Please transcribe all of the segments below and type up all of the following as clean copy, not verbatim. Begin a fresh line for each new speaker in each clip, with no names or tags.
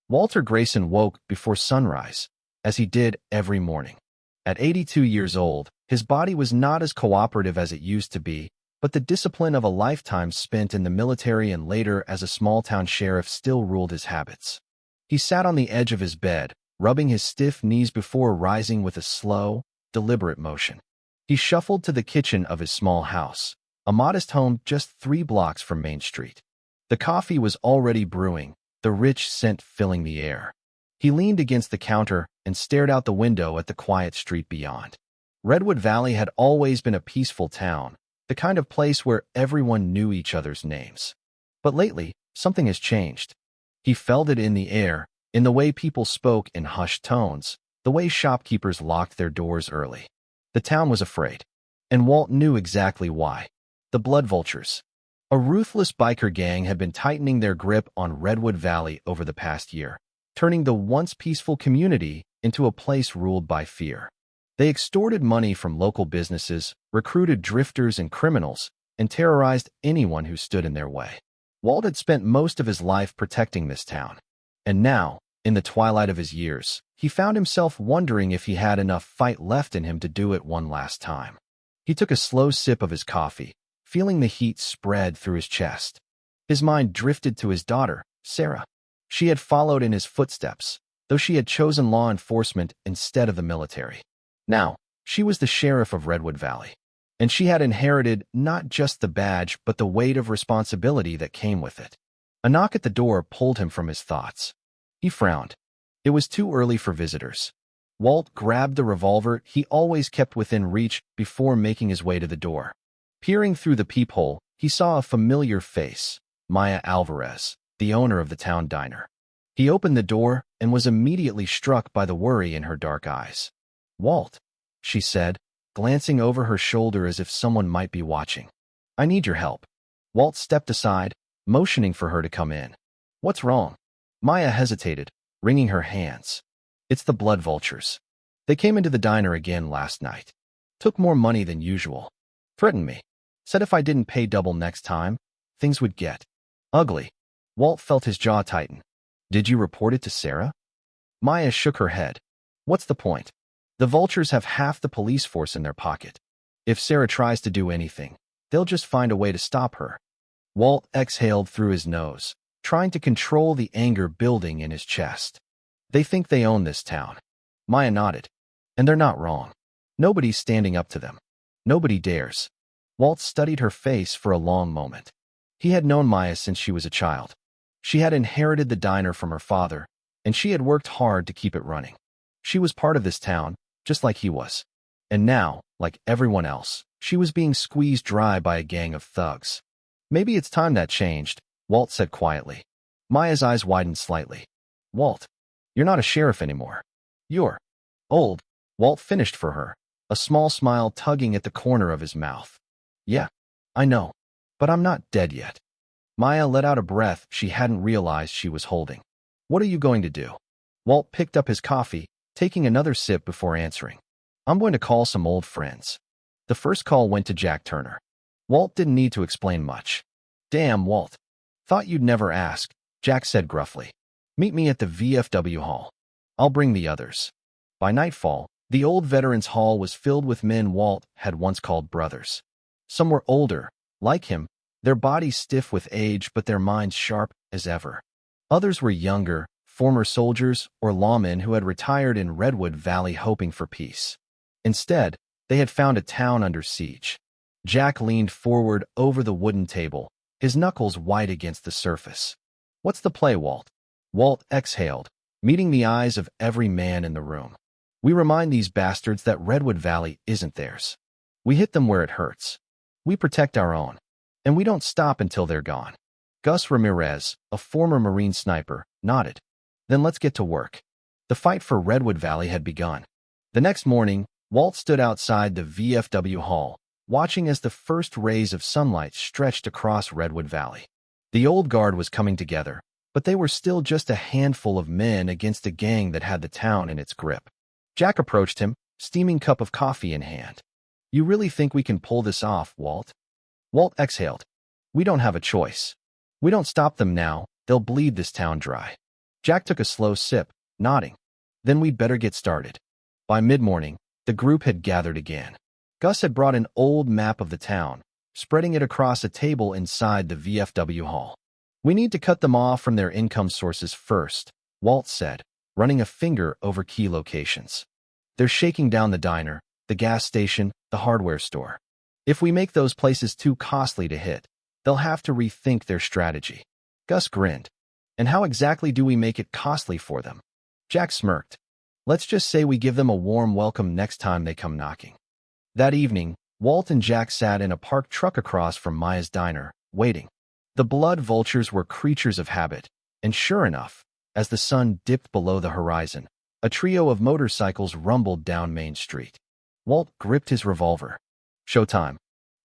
Walter Grayson woke before sunrise, as he did every morning. At 82 years old, his body was not as cooperative as it used to be, but the discipline of a lifetime spent in the military and later as a small-town sheriff still ruled his habits. He sat on the edge of his bed, rubbing his stiff knees before rising with a slow, deliberate motion. He shuffled to the kitchen of his small house, a modest home just 3 blocks from Main Street. The coffee was already brewing, the rich scent filling the air. He leaned against the counter and stared out the window at the quiet street beyond. Redwood Valley had always been a peaceful town, the kind of place where everyone knew each other's names. But lately, something has changed. He felt it in the air, in the way people spoke in hushed tones, the way shopkeepers locked their doors early. The town was afraid, and Walt knew exactly why. The Blood Vultures. A ruthless biker gang had been tightening their grip on Redwood Valley over the past year, turning the once peaceful community into a place ruled by fear. They extorted money from local businesses, recruited drifters and criminals, and terrorized anyone who stood in their way. Walt had spent most of his life protecting this town, and now, in the twilight of his years, he found himself wondering if he had enough fight left in him to do it one last time. He took a slow sip of his coffee, feeling the heat spread through his chest. His mind drifted to his daughter, Sarah. She had followed in his footsteps, though she had chosen law enforcement instead of the military. Now, she was the sheriff of Redwood Valley, and she had inherited not just the badge but the weight of responsibility that came with it. A knock at the door pulled him from his thoughts. He frowned. It was too early for visitors. Walt grabbed the revolver he always kept within reach before making his way to the door. Peering through the peephole, he saw a familiar face, Maya Alvarez, the owner of the town diner. He opened the door and was immediately struck by the worry in her dark eyes. "Walt," she said, glancing over her shoulder as if someone might be watching. "I need your help." Walt stepped aside, motioning for her to come in. "What's wrong?" Maya hesitated, wringing her hands. "It's the Blood Vultures. They came into the diner again last night. Took more money than usual. Threatened me. Said if I didn't pay double next time, things would get ugly." Walt felt his jaw tighten. "Did you report it to Sarah?" Maya shook her head. "What's the point? The Vultures have half the police force in their pocket. If Sarah tries to do anything, they'll just find a way to stop her." Walt exhaled through his nose, trying to control the anger building in his chest. "They think they own this town." Maya nodded. "And they're not wrong. Nobody's standing up to them. Nobody dares." Walt studied her face for a long moment. He had known Maya since she was a child. She had inherited the diner from her father, and she had worked hard to keep it running. She was part of this town, just like he was. And now, like everyone else, she was being squeezed dry by a gang of thugs. "Maybe it's time that changed," Walt said quietly. Maya's eyes widened slightly. "Walt, you're not a sheriff anymore. You're old." Walt finished for her, a small smile tugging at the corner of his mouth. "Yeah, I know, but I'm not dead yet." Maya let out a breath she hadn't realized she was holding. "What are you going to do?" Walt picked up his coffee, taking another sip before answering. "I'm going to call some old friends." The first call went to Jack Turner. Walt didn't need to explain much. "Damn, Walt. Thought you'd never ask," Jack said gruffly. "Meet me at the VFW hall. I'll bring the others." By nightfall, the old Veterans Hall was filled with men Walt had once called brothers. Some were older, like him, their bodies stiff with age but their minds sharp as ever. Others were younger, former soldiers or lawmen who had retired in Redwood Valley hoping for peace. Instead, they had found a town under siege. Jack leaned forward over the wooden table, his knuckles white against the surface. "What's the play, Walt?" Walt exhaled, meeting the eyes of every man in the room. "We remind these bastards that Redwood Valley isn't theirs. We hit them where it hurts. We protect our own. And we don't stop until they're gone." Gus Ramirez, a former Marine sniper, nodded. "Then let's get to work." The fight for Redwood Valley had begun. The next morning, Walt stood outside the VFW hall, watching as the first rays of sunlight stretched across Redwood Valley. The old guard was coming together, but they were still just a handful of men against a gang that had the town in its grip. Jack approached him, steaming cup of coffee in hand. "You really think we can pull this off, Walt?" Walt exhaled. "We don't have a choice. We don't stop them now, they'll bleed this town dry." Jack took a slow sip, nodding. Then we'd better get started. By mid-morning, the group had gathered again. Gus had brought an old map of the town, spreading it across a table inside the VFW hall. We need to cut them off from their income sources first, Walt said, running a finger over key locations. They're shaking down the diner, the gas station, the hardware store. If we make those places too costly to hit, they'll have to rethink their strategy. Gus grinned. And how exactly do we make it costly for them? Jack smirked. Let's just say we give them a warm welcome next time they come knocking. That evening, Walt and Jack sat in a parked truck across from Maya's diner, waiting. The blood vultures were creatures of habit, and sure enough, as the sun dipped below the horizon, a trio of motorcycles rumbled down Main Street. Walt gripped his revolver. Showtime.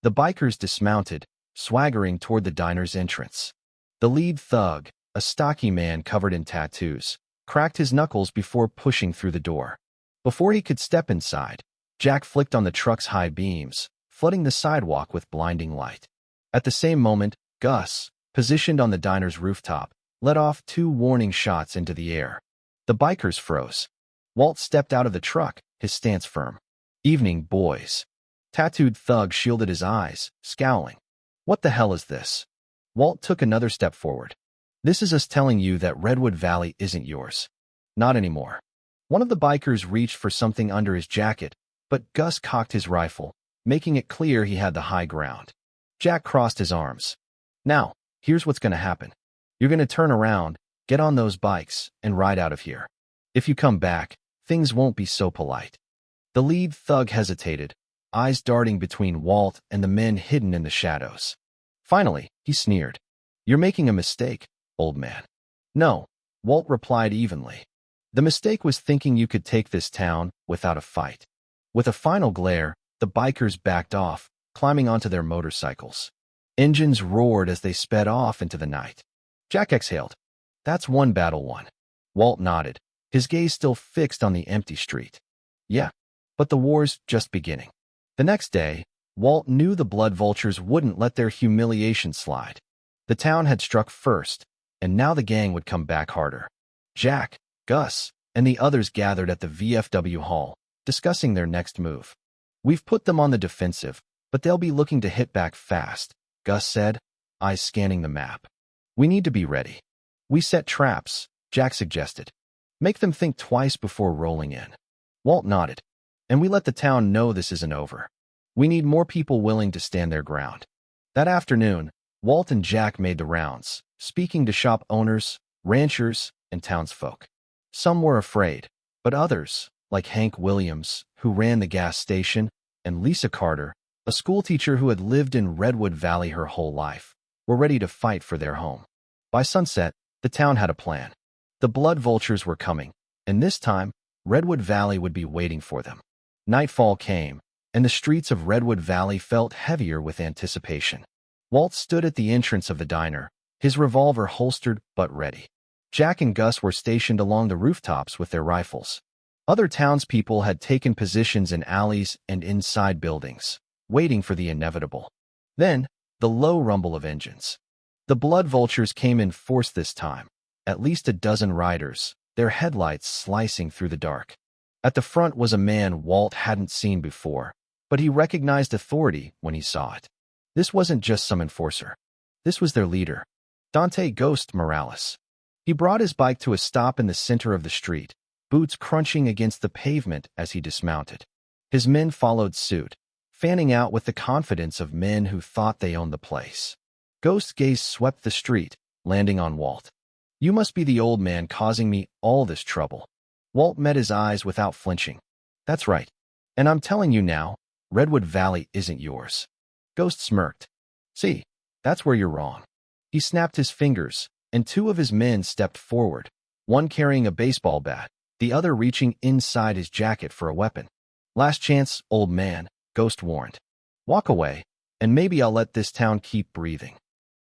The bikers dismounted, swaggering toward the diner's entrance. The lead thug, a stocky man covered in tattoos, cracked his knuckles before pushing through the door. Before he could step inside, Jack flicked on the truck's high beams, flooding the sidewalk with blinding light. At the same moment, Gus, positioned on the diner's rooftop, let off 2 warning shots into the air. The bikers froze. Walt stepped out of the truck, his stance firm. Evening, boys. Tattooed thug shielded his eyes, scowling. What the hell is this? Walt took another step forward. This is us telling you that Redwood Valley isn't yours. Not anymore. One of the bikers reached for something under his jacket, but Gus cocked his rifle, making it clear he had the high ground. Jack crossed his arms. Now, here's what's going to happen. You're going to turn around, get on those bikes, and ride out of here. If you come back, things won't be so polite. The lead thug hesitated, eyes darting between Walt and the men hidden in the shadows. Finally, he sneered. You're making a mistake, old man. No, Walt replied evenly. The mistake was thinking you could take this town without a fight. With a final glare, the bikers backed off, climbing onto their motorcycles. Engines roared as they sped off into the night. Jack exhaled. That's one battle won. Walt nodded, his gaze still fixed on the empty street. Yeah, but the war's just beginning. The next day, Walt knew the blood vultures wouldn't let their humiliation slide. The town had struck first, and now the gang would come back harder. Jack, Gus, and the others gathered at the VFW hall, discussing their next move. We've put them on the defensive, but they'll be looking to hit back fast, Gus said, eyes scanning the map. We need to be ready. We set traps, Jack suggested. Make them think twice before rolling in. Walt nodded. And we let the town know this isn't over. We need more people willing to stand their ground. That afternoon, Walt and Jack made the rounds, speaking to shop owners, ranchers, and townsfolk. Some were afraid, but others, like Hank Williams, who ran the gas station, and Lisa Carter, a schoolteacher who had lived in Redwood Valley her whole life, were ready to fight for their home. By sunset, the town had a plan. The blood vultures were coming, and this time, Redwood Valley would be waiting for them. Nightfall came, and the streets of Redwood Valley felt heavier with anticipation. Walt stood at the entrance of the diner, his revolver holstered but ready. Jack and Gus were stationed along the rooftops with their rifles. Other townspeople had taken positions in alleys and inside buildings, waiting for the inevitable. Then, the low rumble of engines. The blood vultures came in force this time, at least a dozen riders, their headlights slicing through the dark. At the front was a man Walt hadn't seen before, but he recognized authority when he saw it. This wasn't just some enforcer. This was their leader, Dante Ghost Morales. He brought his bike to a stop in the center of the street, boots crunching against the pavement as he dismounted. His men followed suit, fanning out with the confidence of men who thought they owned the place. Ghost's gaze swept the street, landing on Walt. You must be the old man causing me all this trouble. Walt met his eyes without flinching. That's right. And I'm telling you now, Redwood Valley isn't yours. Ghost smirked. See, that's where you're wrong. He snapped his fingers, and 2 of his men stepped forward, one carrying a baseball bat, the other reaching inside his jacket for a weapon. Last chance, old man, Ghost warned. Walk away, and maybe I'll let this town keep breathing.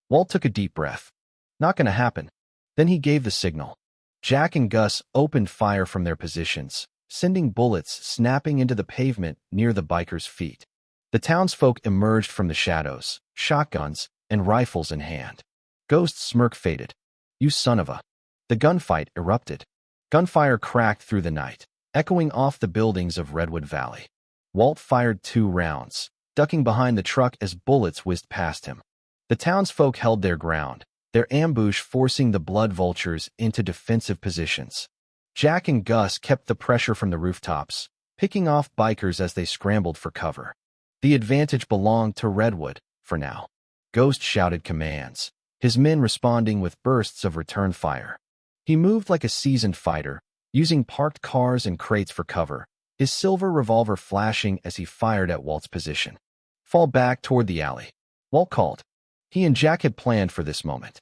Walt took a deep breath. Not gonna happen. Then he gave the signal. Jack and Gus opened fire from their positions, sending bullets snapping into the pavement near the bikers' feet. The townsfolk emerged from the shadows, shotguns and rifles in hand. Ghost's smirk faded. You son of a... The gunfight erupted. Gunfire cracked through the night, echoing off the buildings of Redwood Valley. Walt fired 2 rounds, ducking behind the truck as bullets whizzed past him. The townsfolk held their ground, their ambush forcing the blood vultures into defensive positions. Jack and Gus kept the pressure from the rooftops, picking off bikers as they scrambled for cover. The advantage belonged to Redwood, for now. Ghost shouted commands, his men responding with bursts of return fire. He moved like a seasoned fighter, using parked cars and crates for cover, his silver revolver flashing as he fired at Walt's position. "Fall back toward the alley," Walt called. He and Jack had planned for this moment.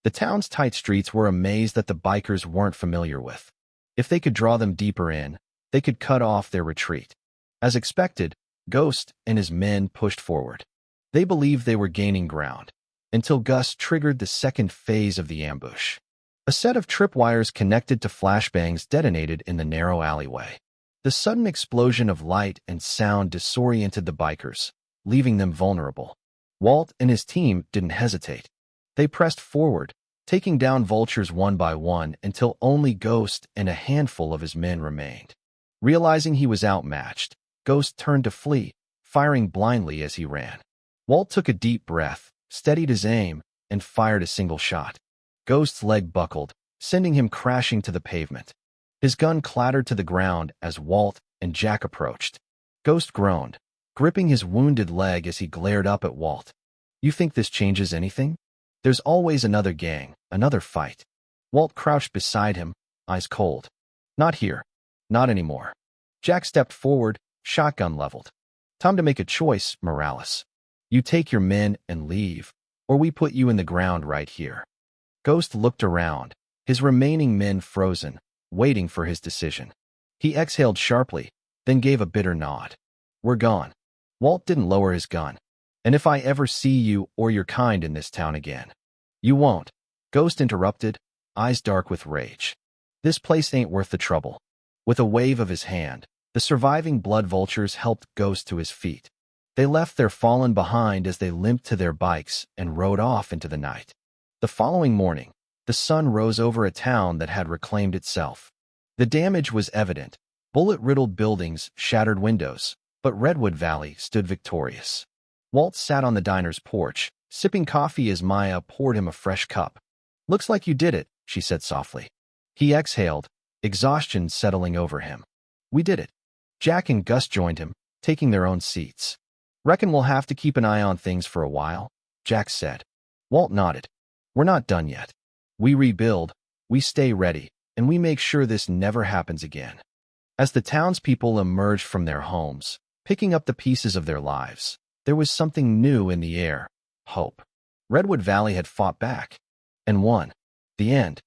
The town's tight streets were a maze that the bikers weren't familiar with. If they could draw them deeper in, they could cut off their retreat. As expected, Ghost and his men pushed forward. They believed they were gaining ground, until Gus triggered the second phase of the ambush. A set of tripwires connected to flashbangs detonated in the narrow alleyway. The sudden explosion of light and sound disoriented the bikers, leaving them vulnerable. Walt and his team didn't hesitate. They pressed forward, taking down vultures one by one until only Ghost and a handful of his men remained. Realizing he was outmatched, Ghost turned to flee, firing blindly as he ran. Walt took a deep breath, steadied his aim, and fired a single shot. Ghost's leg buckled, sending him crashing to the pavement. His gun clattered to the ground as Walt and Jack approached. Ghost groaned, gripping his wounded leg as he glared up at Walt. "You think this changes anything? There's always another gang, another fight." Walt crouched beside him, eyes cold. "Not here. Not anymore." Jack stepped forward, shotgun leveled. "Time to make a choice, Morales. You take your men and leave, or we put you in the ground right here." Ghost looked around, his remaining men frozen, waiting for his decision. He exhaled sharply, then gave a bitter nod. "We're gone." Walt didn't lower his gun. "And if I ever see you or your kind in this town again." "You won't," Ghost interrupted, eyes dark with rage. "This place ain't worth the trouble." With a wave of his hand, the surviving blood vultures helped Ghost to his feet. They left their fallen behind as they limped to their bikes and rode off into the night. The following morning, the sun rose over a town that had reclaimed itself. The damage was evident: bullet-riddled buildings, shattered windows, but Redwood Valley stood victorious. Walt sat on the diner's porch, sipping coffee as Maya poured him a fresh cup. "Looks like you did it," she said softly. He exhaled, exhaustion settling over him. "We did it." Jack and Gus joined him, taking their own seats. "Reckon we'll have to keep an eye on things for a while," Jack said. Walt nodded. "We're not done yet. We rebuild, we stay ready, and we make sure this never happens again." As the townspeople emerged from their homes, picking up the pieces of their lives, there was something new in the air: hope. Redwood Valley had fought back and won. The end.